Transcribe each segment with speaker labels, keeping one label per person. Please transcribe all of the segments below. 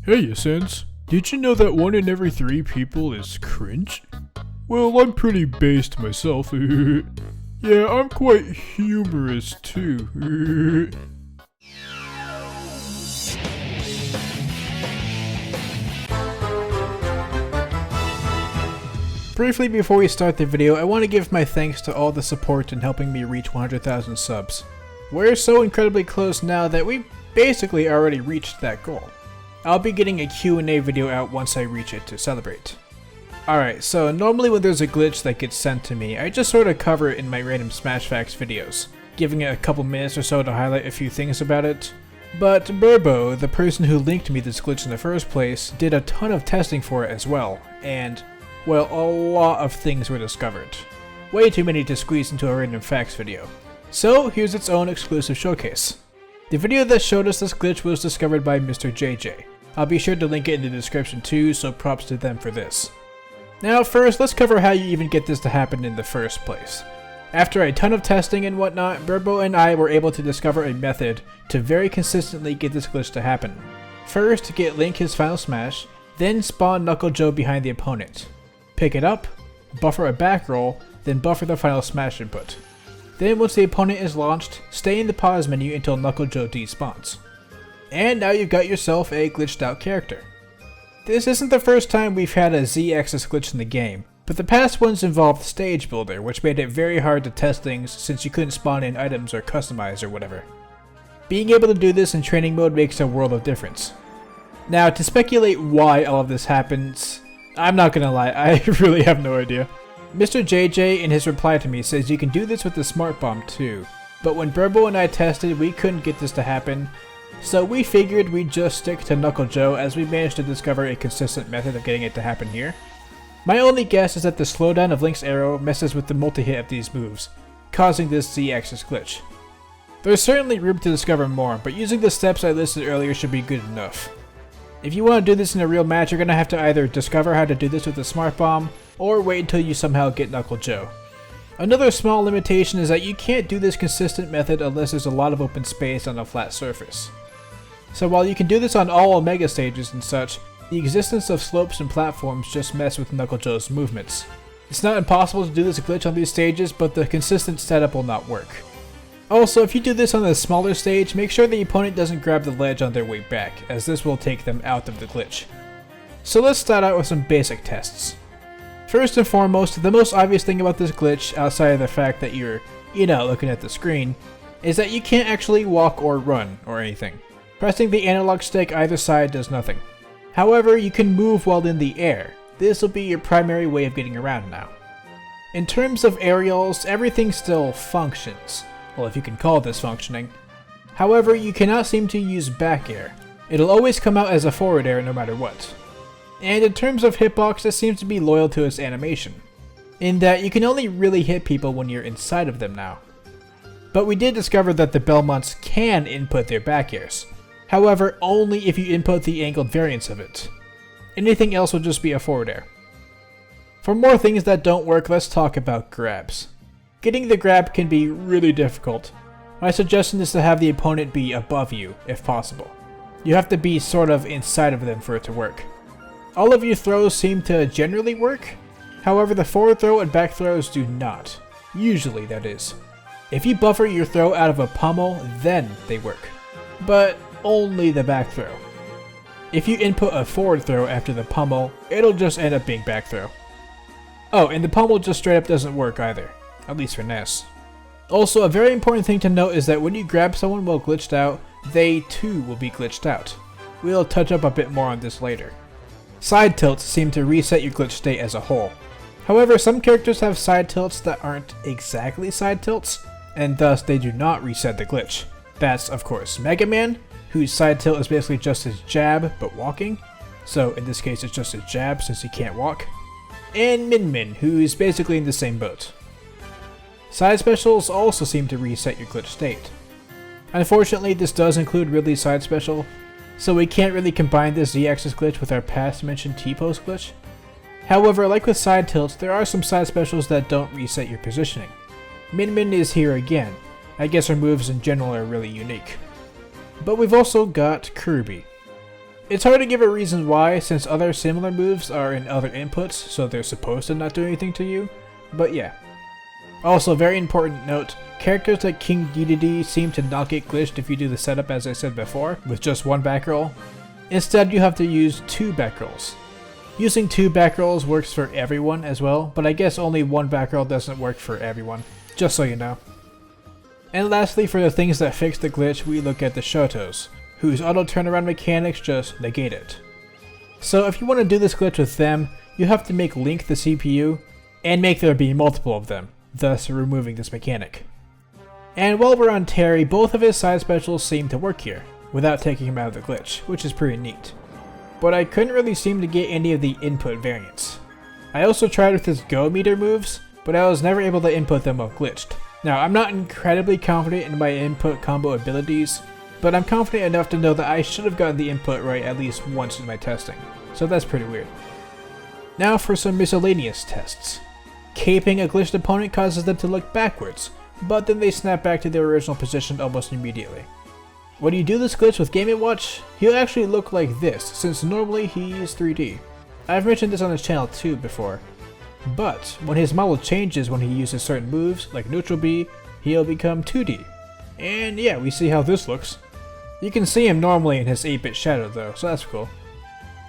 Speaker 1: Hey, Essence. Did you know that 1 in every 3 people is cringe? Well, I'm pretty based myself. Yeah, I'm quite humorous too. Briefly before we start the video, I want to give my thanks to all the support in helping me reach 100,000 subs. We're so incredibly close now that we basically already reached that goal. I'll be getting a Q&A video out once I reach it to celebrate. Alright, so normally when there's a glitch that gets sent to me, I just sort of cover it in my random Smash Facts videos, giving it a couple minutes or so to highlight a few things about it. But Burbo, the person who linked me this glitch in the first place, did a ton of testing for it as well, and well, a lot of things were discovered. Way too many to squeeze into a random facts video. So here's its own exclusive showcase. The video that showed us this glitch was discovered by Mr. JJ. I'll be sure to link it in the description too, so props to them for this. Now first, let's cover how you even get this to happen in the first place. After a ton of testing and whatnot, Burbo and I were able to discover a method to very consistently get this glitch to happen. First, get Link his final smash, then spawn Knuckle Joe behind the opponent. Pick it up, buffer a back roll, then buffer the final smash input. Then once the opponent is launched, stay in the pause menu until Knuckle Joe despawns. And now you've got yourself a glitched out character. This isn't the first time we've had a Z-axis glitch in the game, but the past ones involved Stage Builder, which made it very hard to test things since you couldn't spawn in items or customize or whatever. Being able to do this in training mode makes a world of difference. Now to speculate why all of this happens, I'm not gonna lie, I really have no idea. Mr. JJ in his reply to me says you can do this with the Smart Bomb too, but when Burbo and I tested we couldn't get this to happen, so we figured we'd just stick to Knuckle Joe as we managed to discover a consistent method of getting it to happen here. My only guess is that the slowdown of Link's arrow messes with the multi-hit of these moves, causing this Z-axis glitch. There's certainly room to discover more, but using the steps I listed earlier should be good enough. If you want to do this in a real match, you're going to have to either discover how to do this with the Smart Bomb, or wait until you somehow get Knuckle Joe. Another small limitation is that you can't do this consistent method unless there's a lot of open space on a flat surface. So while you can do this on all Omega stages and such, the existence of slopes and platforms just mess with Knuckle Joe's movements. It's not impossible to do this glitch on these stages, but the consistent setup will not work. Also, if you do this on a smaller stage, make sure the opponent doesn't grab the ledge on their way back, as this will take them out of the glitch. So let's start out with some basic tests. First and foremost, the most obvious thing about this glitch, outside of the fact that you're, looking at the screen, is that you can't actually walk or run or anything. Pressing the analog stick either side does nothing. However, you can move while in the air. This will be your primary way of getting around now. In terms of aerials, everything still functions. Well, if you can call this functioning. However, you cannot seem to use back air. It'll always come out as a forward air no matter what. And in terms of hitbox, it seems to be loyal to its animation, in that you can only really hit people when you're inside of them now. But we did discover that the Belmonts can input their back airs. However, only if you input the angled variants of it. Anything else will just be a forward air. For more things that don't work, let's talk about grabs. Getting the grab can be really difficult. My suggestion is to have the opponent be above you, if possible. You have to be sort of inside of them for it to work. All of your throws seem to generally work, however the forward throw and back throws do not. Usually, that is. If you buffer your throw out of a pummel, then they work. But only the back throw. If you input a forward throw after the pummel, it'll just end up being back throw. Oh, and the pummel just straight up doesn't work either. At least for Ness. Also, a very important thing to note is that when you grab someone while glitched out, they too will be glitched out. We'll touch up a bit more on this later. Side tilts seem to reset your glitch state as a whole. However, some characters have side tilts that aren't exactly side tilts, and thus they do not reset the glitch. That's, of course, Mega Man, whose side tilt is basically just his jab, but walking. So in this case it's just his jab since he can't walk. And Min Min, who's basically in the same boat. Side specials also seem to reset your glitch state. Unfortunately, this does include Ridley's side special, so we can't really combine this Z-axis glitch with our past mentioned T-pose glitch. However, like with side tilts, there are some side specials that don't reset your positioning. Min Min is here again. I guess her moves in general are really unique. But we've also got Kirby. It's hard to give a reason why, since other similar moves are in other inputs, so they're supposed to not do anything to you, but yeah. Also, very important note, characters like King Dedede seem to not get glitched if you do the setup as I said before, with just one back roll. Instead, you have to use 2 back rolls. Using 2 back rolls works for everyone as well, but I guess only 1 back roll doesn't work for everyone, just so you know. And lastly, for the things that fix the glitch, we look at the Shotos, whose auto turnaround mechanics just negate it. So if you want to do this glitch with them, you have to make Link the CPU, and make there be multiple of them, thus removing this mechanic. And while we're on Terry, both of his side specials seem to work here, without taking him out of the glitch, which is pretty neat. But I couldn't really seem to get any of the input variants. I also tried with his Go meter moves, but I was never able to input them while glitched. Now, I'm not incredibly confident in my input combo abilities, but I'm confident enough to know that I should have gotten the input right at least once in my testing, so that's pretty weird. Now for some miscellaneous tests. Caping a glitched opponent causes them to look backwards, but then they snap back to their original position almost immediately. When you do this glitch with Game & Watch, he'll actually look like this, since normally he is 3D. I've mentioned this on his channel too before. But when his model changes when he uses certain moves, like Neutral B, he'll become 2D. And yeah, we see how this looks. You can see him normally in his 8-bit shadow though, so that's cool.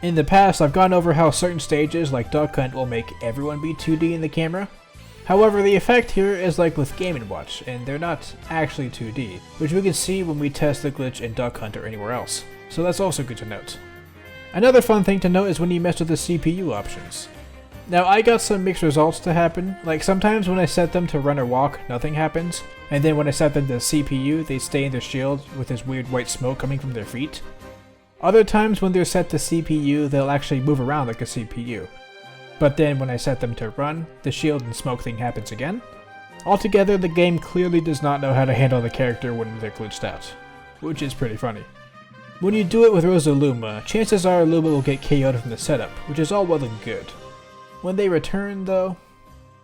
Speaker 1: In the past, I've gone over how certain stages like Duck Hunt will make everyone be 2D in the camera. However, the effect here is like with Game & Watch, and they're not actually 2D, which we can see when we test the glitch in Duck Hunt or anywhere else, so that's also good to note. Another fun thing to note is when you mess with the CPU options. Now I got some mixed results to happen, like sometimes when I set them to run or walk, nothing happens, and then when I set them to CPU, they stay in their shield with this weird white smoke coming from their feet. Other times when they're set to CPU, they'll actually move around like a CPU. But then when I set them to run, the shield and smoke thing happens again. Altogether, the game clearly does not know how to handle the character when they're glitched out, which is pretty funny. When you do it with Rosaluma, chances are Luma will get KO'd from the setup, which is all well and good. When they return though,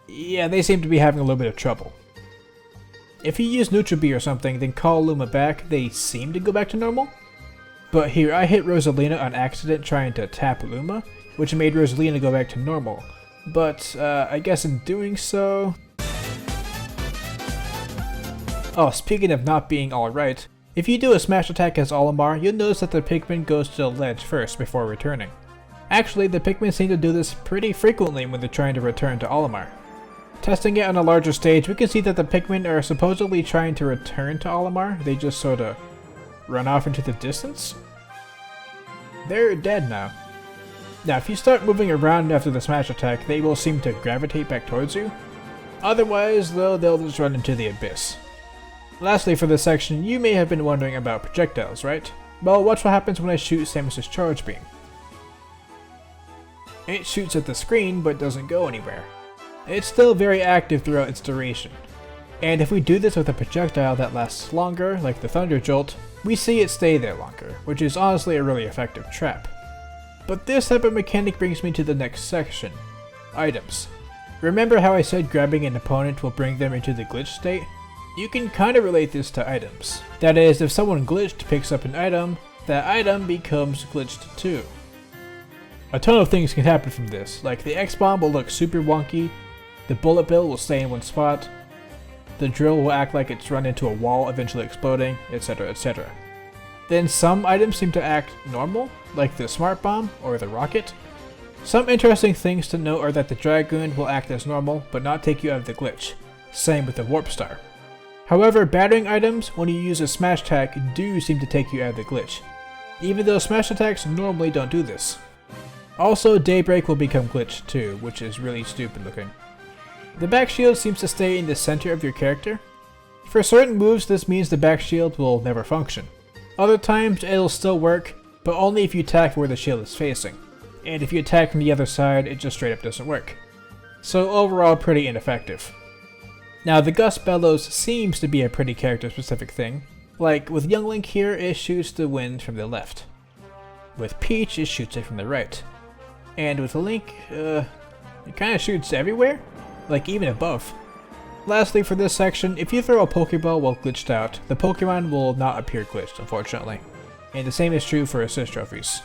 Speaker 1: yeah, they seem to be having a little bit of trouble. If you use Neutral B or something, then call Luma back, they seem to go back to normal. But here, I hit Rosalina on accident trying to tap Luma, which made Rosalina go back to normal. But, I guess in doing so... Oh, speaking of not being alright, if you do a smash attack as Olimar, you'll notice that the Pikmin goes to the ledge first before returning. Actually, the Pikmin seem to do this pretty frequently when they're trying to return to Olimar. Testing it on a larger stage, we can see that the Pikmin are supposedly trying to return to Olimar, they just sorta run off into the distance? They're dead now. Now, if you start moving around after the smash attack, they will seem to gravitate back towards you. Otherwise, though, they'll just run into the abyss. Lastly, for this section, you may have been wondering about projectiles, right? Well, watch what happens when I shoot Samus's Charge Beam. It shoots at the screen, but doesn't go anywhere. It's still very active throughout its duration. And if we do this with a projectile that lasts longer, like the Thunder Jolt, we see it stay there longer, which is honestly a really effective trap. But this type of mechanic brings me to the next section, items. Remember how I said grabbing an opponent will bring them into the glitch state? You can kinda relate this to items. That is, if someone glitched picks up an item, that item becomes glitched too. A ton of things can happen from this, like the X-Bomb will look super wonky, the Bullet Bill will stay in one spot, the drill will act like it's run into a wall eventually exploding, etc, etc. Then some items seem to act normal, like the Smart Bomb or the Rocket. Some interesting things to note are that the Dragoon will act as normal, but not take you out of the glitch. Same with the Warp Star. However, battering items, when you use a smash attack, do seem to take you out of the glitch, even though smash attacks normally don't do this. Also, Daybreak will become glitched too, which is really stupid looking. The back shield seems to stay in the center of your character. For certain moves, this means the back shield will never function. Other times, it'll still work, but only if you attack where the shield is facing. And if you attack from the other side, it just straight up doesn't work. So overall, pretty ineffective. Now, the Gust Bellows seems to be a pretty character-specific thing. Like, with Young Link here, it shoots the wind from the left. With Peach, it shoots it from the right. And with Link, it kinda shoots everywhere? Like, even above. Lastly, for this section, if you throw a Pokeball while glitched out, the Pokemon will not appear glitched, unfortunately. And the same is true for assist trophies.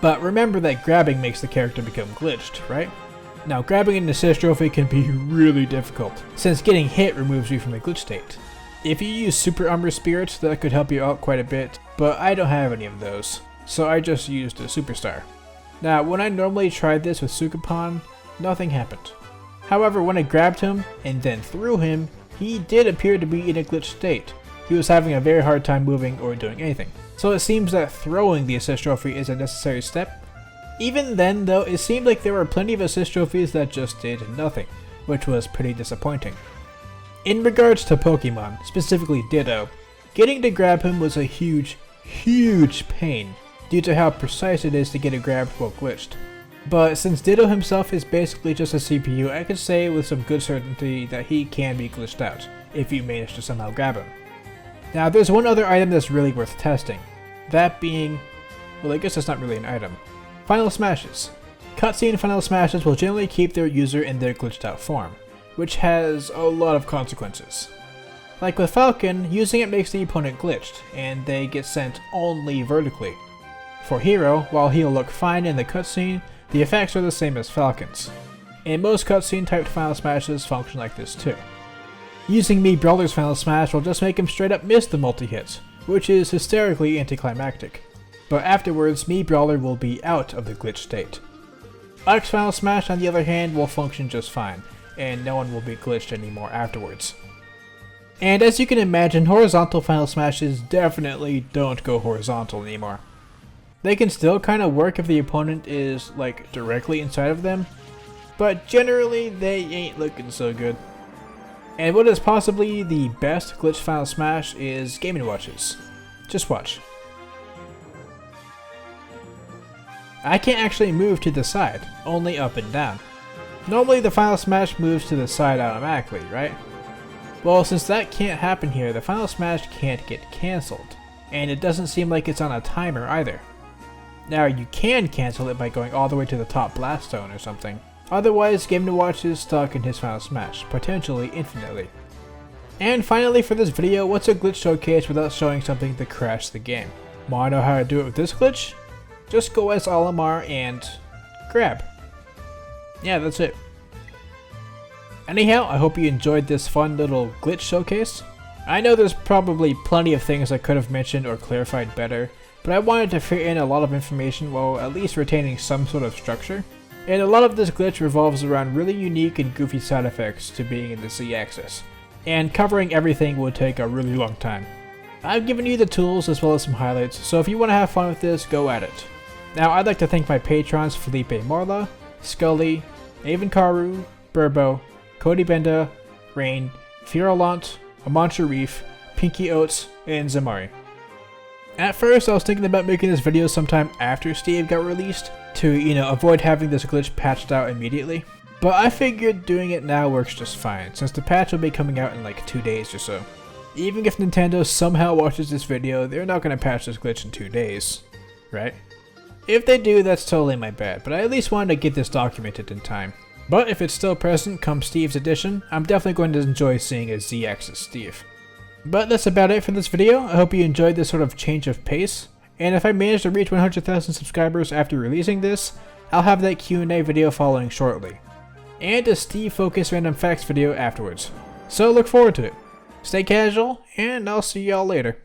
Speaker 1: But remember that grabbing makes the character become glitched, right? Now grabbing an assist trophy can be really difficult, since getting hit removes you from the glitch state. If you use Super Umber Spirits, that could help you out quite a bit, but I don't have any of those, so I just used a Superstar. Now when I normally tried this with Sukapon, nothing happened. However, when I grabbed him and then threw him, he did appear to be in a glitched state. He was having a very hard time moving or doing anything. So it seems that throwing the assist trophy is a necessary step. Even then though, it seemed like there were plenty of assist trophies that just did nothing, which was pretty disappointing. In regards to Pokemon, specifically Ditto, getting to grab him was a huge pain due to how precise it is to get a grab while glitched. But since Ditto himself is basically just a CPU, I could say with some good certainty that he can be glitched out, if you manage to somehow grab him. Now there's one other item that's really worth testing, that being, well I guess it's not really an item, Final Smashes. Cutscene Final Smashes will generally keep their user in their glitched out form, which has a lot of consequences. Like with Falcon, using it makes the opponent glitched, and they get sent only vertically. For Hero, while he'll look fine in the cutscene, the effects are the same as Falcon's. And most cutscene typed Final Smashes function like this too. Using Mii Brawler's Final Smash will just make him straight up miss the multi-hits, which is hysterically anticlimactic. But afterwards, Mii Brawler will be out of the glitch state. Ike's Final Smash on the other hand will function just fine, and no one will be glitched anymore afterwards. And as you can imagine, horizontal Final Smashes definitely don't go horizontal anymore. They can still kind of work if the opponent is like directly inside of them, but generally they ain't looking so good. And what is possibly the best glitch Final Smash is Game & Watches. Just watch. I can't actually move to the side, only up and down. Normally the Final Smash moves to the side automatically, right? Well, since that can't happen here, the Final Smash can't get cancelled, and it doesn't seem like it's on a timer either. Now you can cancel it by going all the way to the top blast zone or something. Otherwise, Game & Watch is stuck in his Final Smash, potentially infinitely. And finally for this video, what's a glitch showcase without showing something to crash the game? Wanna know how to do it with this glitch? Just go as Olimar and grab. Yeah, that's it. Anyhow, I hope you enjoyed this fun little glitch showcase. I know there's probably plenty of things I could have mentioned or clarified better, but I wanted to fit in a lot of information while at least retaining some sort of structure. And a lot of this glitch revolves around really unique and goofy side effects to being in the Z-axis. And covering everything would take a really long time. I've given you the tools as well as some highlights, so if you want to have fun with this, go at it. Now I'd like to thank my patrons Felipe Morla, Skully, Avenkaru, Burbo, Cody Benda, Raighne, Feurolant, Aman Shareef, PinkieOats, and Xammary. At first I was thinking about making this video sometime after Steve got released, to, avoid having this glitch patched out immediately. But I figured doing it now works just fine, since the patch will be coming out in like 2 days or so. Even if Nintendo somehow watches this video, they're not going to patch this glitch in 2 days, right? If they do, that's totally my bad, but I at least wanted to get this documented in time. But if it's still present come Steve's edition, I'm definitely going to enjoy seeing a Z-axis Steve. But that's about it for this video. I hope you enjoyed this sort of change of pace, and if I manage to reach 100,000 subscribers after releasing this, I'll have that Q&A video following shortly, and a Steve Focus Random Facts video afterwards. So look forward to it. Stay casual, and I'll see y'all later.